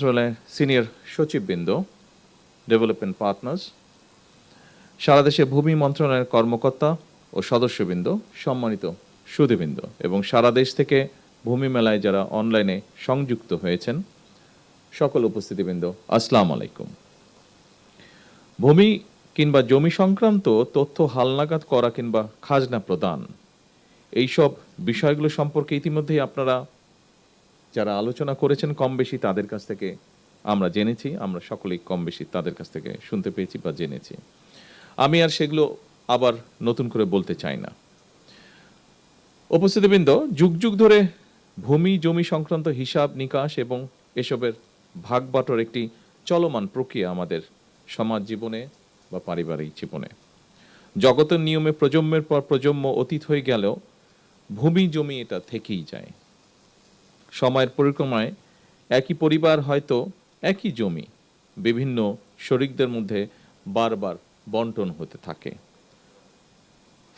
মন্ত্রণালয়ের senior সচিববৃন্দ, development partners, সারা দেশে ভূমি মন্ত্রণালয়ের কর্মকর্তা ও সদস্যবৃন্দ, সম্মানিত সুধীবৃন্দ এবং সারা দেশ থেকে ভূমি মেলায় যারা অনলাইনে সংযুক্ত হয়েছেন সকল উপস্থিতিবৃন্দ, আসসালামু আলাইকুম। ভূমি কিংবা জমি সংক্রান্ত তথ্য হালনাগাদ করা কিংবা খাজনা প্রদান, এইসব বিষয়গুলো সম্পর্কে ইতিমধ্যেই আপনারা যারা আলোচনা করেছেন কম বেশি তাদের কাছ থেকে আমরা জেনেছি, আমরা সকলেই কম বেশি তাদের কাছ থেকে শুনতে পেয়েছি বা জেনেছি। আমি আর সেগুলো আবার নতুন করে বলতে চাই না। উপস্থিতিবৃন্দ, যুগ যুগ ধরে ভূমি জমি সংক্রান্ত হিসাব নিকাশ এবং এসবের ভাগ বাটোর একটি চলমান প্রক্রিয়া আমাদের সমাজ জীবনে বা পারিবারিক জীবনে। জগতের নিয়মে প্রজন্মের পর প্রজন্ম অতীত হয়ে গেলেও ভূমি জমি এটা থেকেই যায়। সময়ের পরিক্রমায় একই পরিবার হয়তো একই জমি বিভিন্ন শরিকদের মধ্যে বারবার বন্টন হতে থাকে।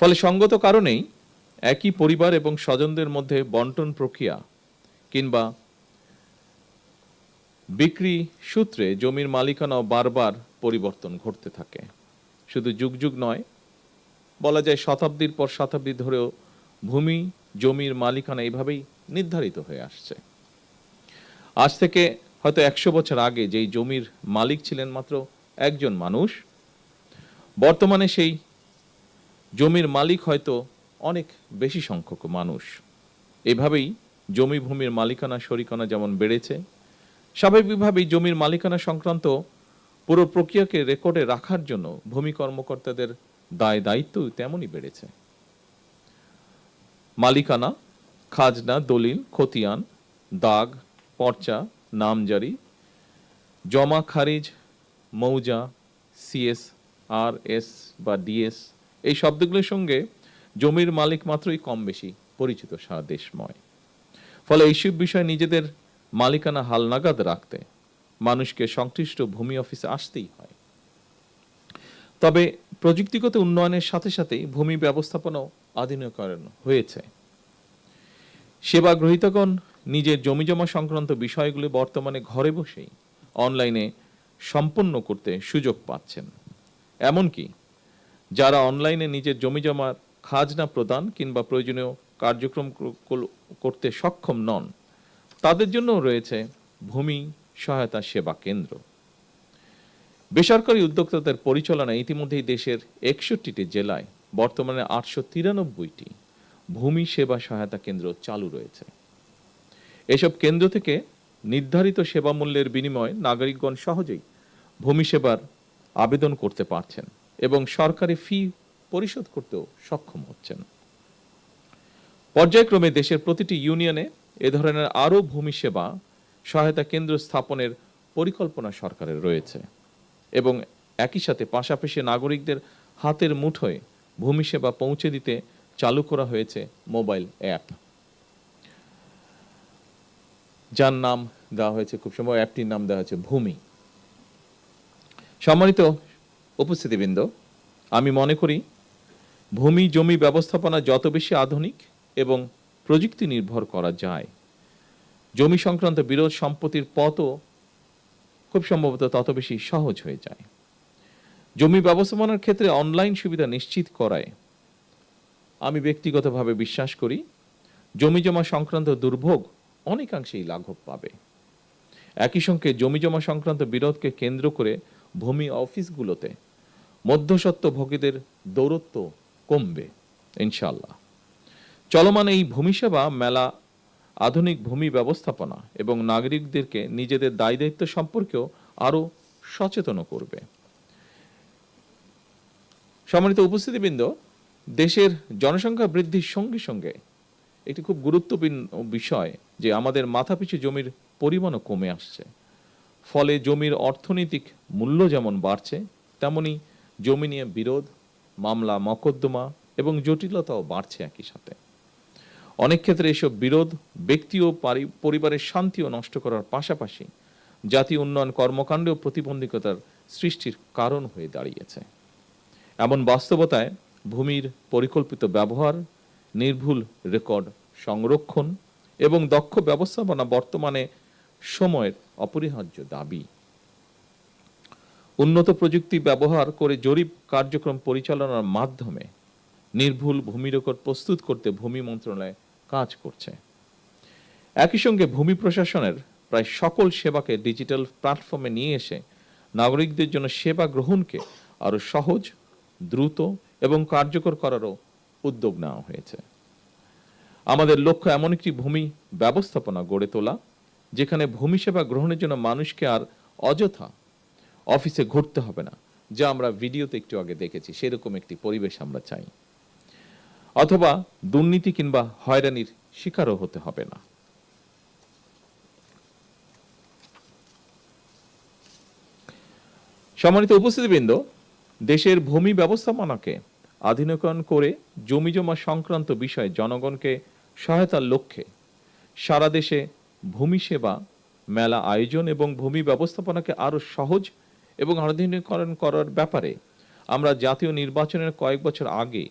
ফলে সঙ্গত কারণেই একই পরিবার এবং স্বজনদের মধ্যে বন্টন প্রক্রিয়া কিংবা বিক্রি সূত্রে জমির মালিকানাও বারবার পরিবর্তন ঘটতে থাকে। শুধু যুগ যুগ নয়, বলা যায় শতাব্দীর পর শতাব্দী ধরেও ভূমি জমির মালিকানা এইভাবেই নির্ধারিত হয়ে আসছে। আজ থেকে হয়তো 100 বছর আগে যেই জমির মালিক ছিলেন মাত্র একজন মানুষ, বর্তমানে সেই জমির মালিক হয়তো অনেক বেশি সংখ্যক মানুষ। এভাবেই জমি ভূমির মালিকানা শরিকানা যেমন বেড়েছে, স্বাভাবিকভাবেই জমির মালিকানা সংক্রান্ত পুরো প্রক্রিয়াকে রেকর্ডে রাখার জন্য ভূমি কর্মকর্তাদের দায় দায়িত্ব তেমনই বেড়েছে। মালিকানা, খাজনা, দলিল, খতিয়ান, দাগ, পর্চা, নামজারি, জমা খারিজ, মৌজা, সিএস, আর এস বা ডিএস, এই শব্দগুলোর সঙ্গে জমির মালিক মাত্রই কম বেশি পরিচিত সারা দেশময়। ফলে এইসব বিষয়ে নিজেদের মালিকানা হালনাগাদ রাখতে মানুষকে সংশ্লিষ্ট ভূমি অফিসে আসতেই হয়। তবে প্রযুক্তিগত উন্নয়নের সাথে সাথেই ভূমি ব্যবস্থাপনাও আধুনিকরণ হয়েছে। সেবা গ্রহীতাগণ নিজের জমিজমা সংক্রান্ত বিষয়গুলি বর্তমানে ঘরে বসেই অনলাইনে সম্পন্ন করতে সুযোগ পাচ্ছেন। এমনকি যারা অনলাইনে নিজের জমিজমার খাজনা প্রদান কিংবা প্রয়োজনীয় কার্যক্রম করতে সক্ষম নন, তাদের জন্য রয়েছে ভূমি সহায়তা সেবা কেন্দ্র। বেসরকারি উদ্যোক্তাদের পরিচালনায় ইতিমধ্যেই দেশের 61টি জেলায় বর্তমানে 893টি ভূমি সেবা সহায়তা কেন্দ্র চালু রয়েছে। এসব কেন্দ্র থেকে নির্ধারিত সেবা মূল্যের বিনিময়ে নাগরিকগণ সহজেই ভূমি সেবার আবেদন করতে পারছেন এবং সরকারি ফি পরিশোধ করতেও সক্ষম হচ্ছেন। পর্যায়ক্রমে দেশের প্রতিটি ইউনিয়নে এ ধরনের আরও ভূমি সেবা সহায়তা কেন্দ্র স্থাপনের পরিকল্পনা সরকারের রয়েছে এবং একই সাথে পাশাপাশি নাগরিকদের হাতের মুঠোয় ভূমি সেবা পৌঁছে দিতে চালু করা হয়েছে মোবাইল অ্যাপ, যার নাম দেওয়া হয়েছে, খুব সম্ভব অ্যাপটির নাম দেওয়া হয়েছে ভূমি। সম্মানিত উপস্থিতিবৃন্দ, আমি মনে করি ভূমি জমি ব্যবস্থাপনা যত বেশি আধুনিক এবং প্রযুক্তি নির্ভর করা যায়, জমি সংক্রান্ত বিরোধ সম্পত্তির পথও খুব সম্ভবত তত বেশি সহজ হয়ে যায়। জমি ব্যবস্থাপনার ক্ষেত্রে অনলাইন সুবিধা নিশ্চিত করায় আমি ব্যক্তিগতভাবে বিশ্বাস করি জমিজমা সংক্রান্ত দুর্ভোগ অনেকাংশেই লাঘব পাবে। একই সঙ্গে জমিজমা সংক্রান্ত বিরোধকে কেন্দ্র করে ভূমি অফিসগুলোতে মধ্যস্বত্ব ভোগীদের দৌরত্ব কমবে ইনশাআল্লাহ। চলমান এই ভূমি সেবা মেলা আধুনিক ভূমি ব্যবস্থাপনা এবং নাগরিকদেরকে নিজেদের দায় দায়িত্ব সম্পর্কেও আরো সচেতন করবে। সম্মানিত উপস্থিতিবৃন্দ, দেশের জনসংখ্যা বৃদ্ধির সঙ্গে সঙ্গে একটি খুব গুরুত্বপূর্ণ বিষয় যে আমাদের মাথাপিছু জমির পরিমাণও কমে আসছে। ফলে জমির অর্থনৈতিক মূল্য যেমন বাড়ছে, তেমনি জমি নিয়ে বিরোধ, মামলা মকদ্দমা এবং জটিলতাও বাড়ছে একই সাথে। অনেক ক্ষেত্রে এসব বিরোধ ব্যক্তি ও পরিবারের শান্তিও নষ্ট করার পাশাপাশি জাতীয় উন্নয়ন কর্মকাণ্ডেও প্রতিবন্ধকতার সৃষ্টির কারণ হয়ে দাঁড়িয়েছে। এমন বাস্তবতায় ভূমির পরিকল্পিত ব্যবহার, নির্ভুল রেকর্ড সংরক্ষণ এবং দক্ষ ব্যবস্থাপনা বর্তমানে সময়ের অপরিহার্য দাবি। উন্নত প্রযুক্তি ব্যবহার করে জরিপ কার্যক্রম পরিচালনার মাধ্যমে নির্ভুল ভূমি রেকর্ড প্রস্তুত করতে ভূমি মন্ত্রণালয় কাজ করছে। একই সঙ্গে ভূমি প্রশাসনের প্রায় সকল সেবাকে ডিজিটাল প্ল্যাটফর্মে নিয়ে এসে নাগরিকদের জন্য সেবা গ্রহণকে আরো সহজ, দ্রুত এবং কার্যকর করারও উদ্যোগ নেওয়া হয়েছে। আমাদের লক্ষ্য এমন একটি ভূমি ব্যবস্থাপনা গড়ে তোলা যেখানে ভূমি সেবা গ্রহণের জন্য মানুষকে আর অযথা অফিসে ঘুরতে হবে না, যা আমরা ভিডিওতে একটু আগে দেখেছি। সেরকম একটি পরিবেশ আমরা চাই, অথবা দুর্নীতি কিংবা হয়রানির শিকারও হতে হবে না। সম্মানিত উপস্থিতিবৃন্দ, দেশের ভূমি ব্যবস্থাপনাকে আধুনিকায়ন করে জমি জমা সংক্রান্ত বিষয়ে জনগণকে সহায়তার লক্ষ্যে সারা দেশে ভূমি সেবা মেলা আয়োজন এবং ভূমি ব্যবস্থাপনাকে আরো সহজ এবং আধুনিকীকরণ করার ব্যাপারে আমরা জাতীয় নির্বাচনের কয়েক বছর আগে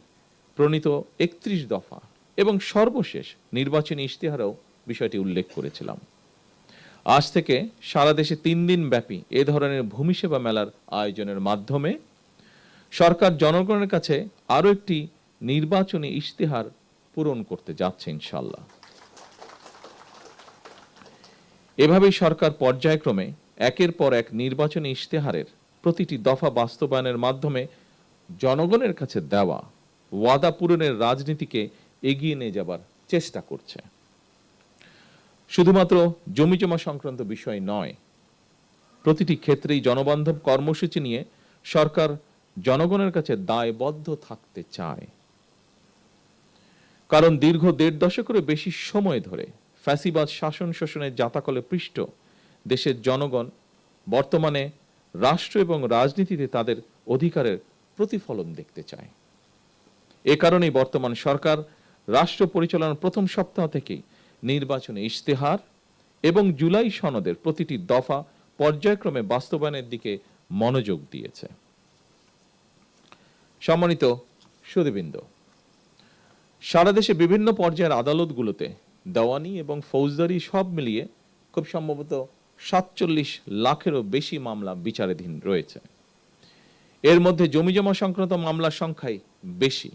প্রণীত ৩১ দফা এবং সর্বশেষ নির্বাচনী ইশতেহারেও বিষয়টি উল্লেখ করেছিলাম। আজ থেকে সারা দেশে ৩ দিন ব্যাপী এ ধরনের ভূমি সেবা মেলার আয়োজনের মাধ্যমে সরকার জনগণের কাছে আরো একটি নির্বাচনী ইশতেহার পূরণ করতে যাচ্ছে ইনশাআল্লাহ। এভাবেই সরকার পর্যায়ক্রমে একের পর এক নির্বাচনী ইশতেহারের প্রতিটি দফা বাস্তবায়নের মাধ্যমে জনগণের কাছে দেওয়া ওয়াদা পূরণের রাজনীতিকে এগিয়ে নিয়ে যাবার চেষ্টা করছে। শুধুমাত্র জমি জমা সংক্রান্ত বিষয় নয়, প্রতিটি ক্ষেত্রেই জনবান্ধব কর্মসূচি নিয়ে সরকার জনগণের কাছে দায়বদ্ধ থাকতে চায়। কারণ দীর্ঘ ১.৫ দশকেরও বেশি সময় ধরে ফ্যাসিবাদ শাসন শোষণের জাতাকলে পৃষ্ঠ দেশের জনগণ বর্তমানে রাষ্ট্র এবং রাজনীতিতে তাদের অধিকারের প্রতিফলন দেখতে চায়। এ কারণেই বর্তমান সরকার রাষ্ট্র পরিচালনার প্রথম সপ্তাহ থেকেই নির্বাচনী ইশতেহার এবং জুলাই সনদের প্রতিটি দফা পর্যায়ক্রমে বাস্তবায়নের দিকে মনোযোগ দিয়েছে। সম্মানিত সুধীবৃন্দ, সারা দেশে বিভিন্ন পর্যায়ের আদালতগুলোতে দেওয়ানি এবং ফৌজদারি সব মিলিয়ে খুব সম্ভবত ৪৭ লাখেরও বেশি মামলা বিচারাধীন রয়েছে। এর মধ্যে জমিজমা সংক্রান্ত মামলার সংখ্যাই বেশি।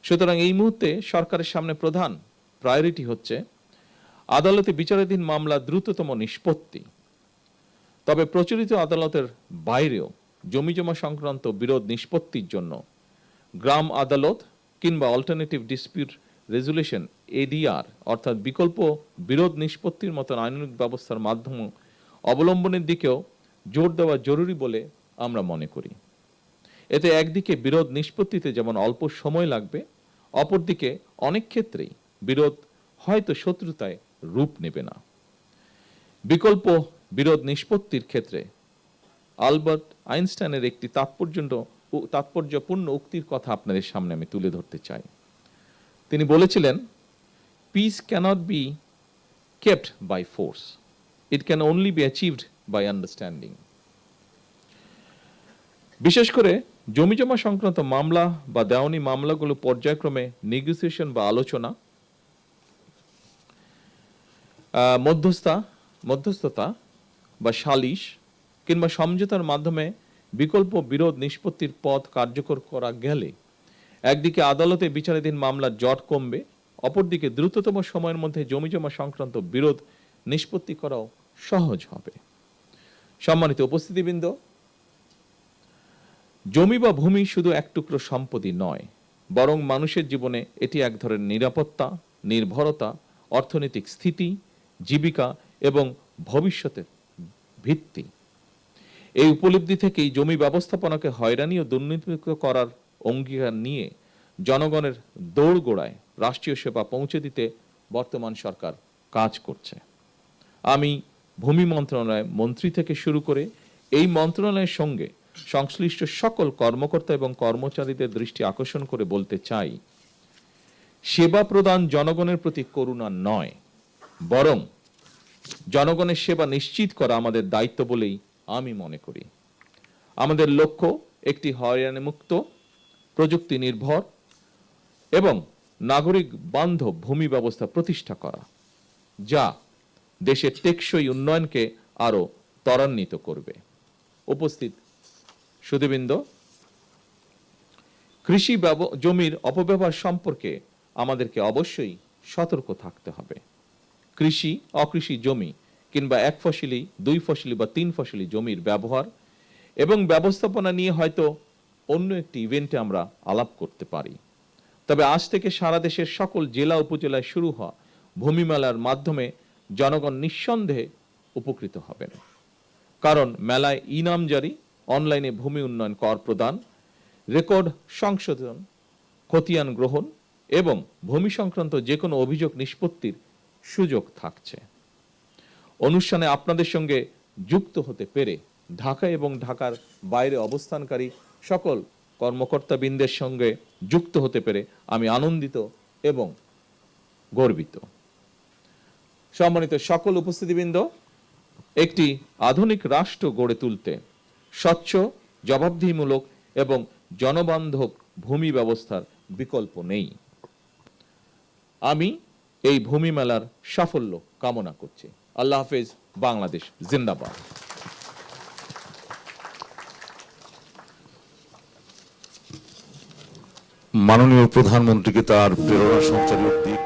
সুতরাং এই মুহূর্তে সরকারের সামনে প্রধান প্রায়োরিটি হচ্ছে আদালতে বিচারাধীন মামলা দ্রুততম নিষ্পত্তি। তবে প্রচলিত আদালতের বাইরেও জমিজমা সংক্রান্ত বিরোধ নিষ্পত্তির জন্য গ্রাম আদালত কিংবা অল্টারনেটিভ ডিসপিউট রেজুলেশন এডিআর অর্থাৎ বিকল্প বিরোধ নিষ্পত্তির মতন আইনানুগ ব্যবস্থার মাধ্যম অবলম্বনের দিকেও জোর দেওয়া জরুরি বলে আমরা মনে করি। এতে একদিকে বিরোধ নিষ্পত্তিতে যেমন অল্প সময় লাগবে, অপরদিকে অনেক ক্ষেত্রেই বিরোধ হয়তো শত্রুতায় রূপ নেবে না। বিকল্প বিরোধ নিষ্পত্তির ক্ষেত্রে আলবার্ট আইনস্টাইনের একটি তাৎপর্যপূর্ণ উক্তির কথা আপনাদের সামনে আমি তুলে ধরতে চাই। তিনি বলেছিলেন, peace cannot be kept by force, it can only be achieved by understanding. বিশেষ করে জমিজমা সংক্রান্ত মামলা বা দেওয়ানি মামলাগুলো পর্যায়ক্রমে নেগোসিয়েশন বা আলোচনা, মধ্যস্থতা বা সালিশ কিংবা সমঝোতার মাধ্যমে বিকল্প বিরোধ নিষ্পত্তির পথ কার্যকর করা গেলে একদিকে আদালতে বিচারাধীন মামলার জট কমবে, অপরদিকে দ্রুততম সময়ের মধ্যে জমিজমা সংক্রান্ত বিরোধ নিষ্পত্তি করাও সহজ হবে। সম্মানিত উপস্থিতিবৃন্দ, জমি বা ভূমি শুধু এক টুকরো সম্পত্তি নয়, বরং মানুষের জীবনে এটি এক ধরনের নিরাপত্তা, নির্ভরতা, অর্থনৈতিক স্থিতি, জীবিকা এবং ভবিষ্যতের ভিত্তি। এই উপলব্ধি থেকেই জমি ব্যবস্থাপনাকে হয়রানি ও দুর্নীতিমুক্ত করার অঙ্গীকার নিয়ে জনগণের দোরগোড়ায় রাষ্ট্রীয় সেবা পৌঁছে দিতে বর্তমান সরকার কাজ করছে। আমি ভূমি মন্ত্রণালয় মন্ত্রী থেকে শুরু করে এই মন্ত্রণালয়ের সঙ্গে সংশ্লিষ্ট সকল কর্মকর্তা এবং কর্মচারীদের দৃষ্টি আকর্ষণ করে বলতে চাই, সেবা প্রদান জনগণের প্রতি করুণা নয়, বরং জনগণের সেবা নিশ্চিত করা আমাদের দায়িত্ব বলেই আমি মনে করি। আমাদের লক্ষ্য একটি হয়রানিমুক্ত, প্রযুক্তি নির্ভর এবং নাগরিক বান্ধব ভূমি ব্যবস্থা প্রতিষ্ঠা করা, যা দেশের টেকসই উন্নয়নকে আরো ত্বরান্বিত করবে। উপস্থিত সুধীবৃন্দ, কৃষি জমির অপব্যবহার সম্পর্কে আমাদেরকে অবশ্যই সতর্ক থাকতে হবে। কৃষি, অকৃষি জমি কিংবা এক ফসলি, দুই ফসলি বা তিন ফসলি জমির ব্যবহার এবং ব্যবস্থাপনা নিয়ে হয়তো অন্য একটি ইভেন্টে আমরা আলাপ করতে পারি। তবে আজ থেকে সারা দেশের সকল জেলা উপজেলায় শুরু হওয়া ভূমি মেলার মাধ্যমে জনগণ নিঃসন্দেহে উপকৃত হবেন। কারণ মেলায় ইনামজারি, অনলাইনে ভূমি উন্নয়ন কর প্রদান, রেকর্ড সংশোধন, খতিয়ান গ্রহণ এবং ভূমি সংক্রান্ত যে কোনো অভিযোগ নিষ্পত্তির সুযোগ থাকছে। অনুষ্ঠানে আপনাদের সঙ্গে যুক্ত হতে পেরে ঢাকা এবং ঢাকার বাইরে অবস্থানকারী সকল কর্মকর্তাবৃন্দের সঙ্গে যুক্ত হতে পেরে আমি আনন্দিত এবং গর্বিত। সম্মানিত সকল উপস্থিতিবৃন্দ, একটি আধুনিক রাষ্ট্র গড়ে তুলতে স্বচ্ছ, জবাবদিহিমূলক এবং জনবান্ধব ভূমি ব্যবস্থার বিকল্প নেই। আমি এই ভূমি মেলার সাফল্য কামনা করছি। আল্লাহ হাফেজ। বাংলাদেশ জিন্দাবাদ। মাননীয় প্রধানমন্ত্রীকে তার প্রেরণা সঞ্চারী দিক